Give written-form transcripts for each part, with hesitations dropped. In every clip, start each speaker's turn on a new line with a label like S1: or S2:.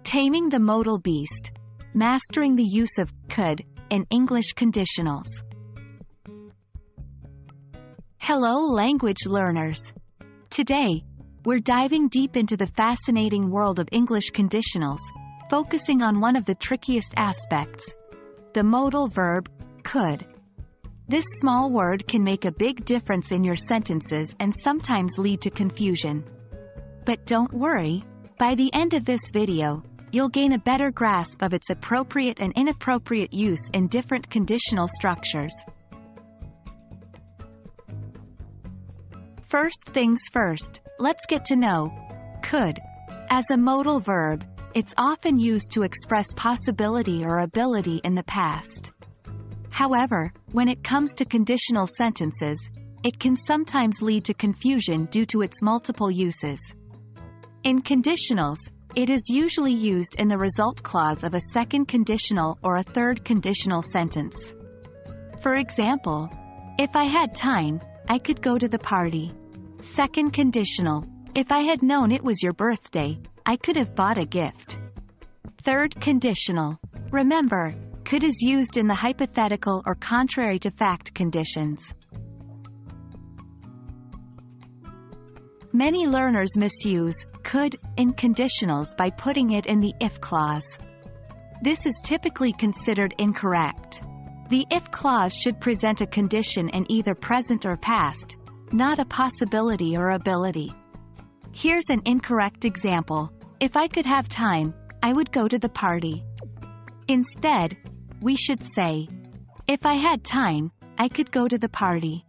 S1: Taming the Modal Beast. Mastering the use of could in English conditionals. Hello language learners. Today, we're diving deep into the fascinating world of English conditionals, focusing on one of the trickiest aspects, the modal verb, could. This small word can make a big difference in your sentences and sometimes lead to confusion. But don't worry, by the end of this video, you'll gain a better grasp of its appropriate and inappropriate use in different conditional structures. First things first, let's get to know could. As a modal verb, it's often used to express possibility or ability in the past. However, when it comes to conditional sentences, it can sometimes lead to confusion due to its multiple uses. In conditionals, it is usually used in the result clause of a second conditional or a third conditional sentence. For example, if I had time, I could go to the party. Second conditional, if I had known it was your birthday, I could have bought a gift. Third conditional, remember, could is used in the hypothetical or contrary to fact conditions. Many learners misuse could in conditionals by putting it in the if clause. This is typically considered incorrect. The if clause should present a condition in either present or past, not a possibility or ability. Here's an incorrect example. If I could have time, I would go to the party. Instead, we should say, if I had time, I could go to the party.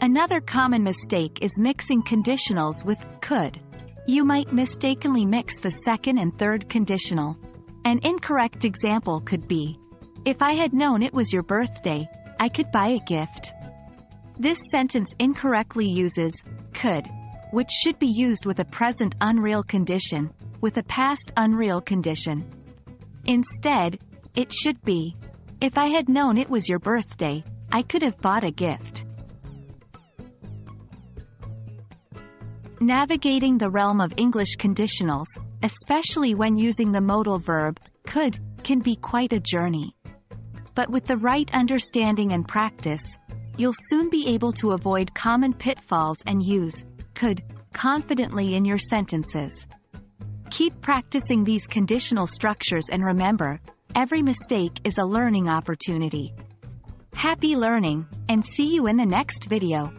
S1: Another common mistake is mixing conditionals with could. You might mistakenly mix the second and third conditional. An incorrect example could be, if I had known it was your birthday, I could buy a gift. This sentence incorrectly uses could, which should be used with a present unreal condition, with a past unreal condition. Instead, it should be, if I had known it was your birthday, I could have bought a gift. Navigating the realm of English conditionals, especially when using the modal verb, could, can be quite a journey. But with the right understanding and practice, you'll soon be able to avoid common pitfalls and use could confidently in your sentences. Keep practicing these conditional structures and remember, every mistake is a learning opportunity. Happy learning, and see you in the next video.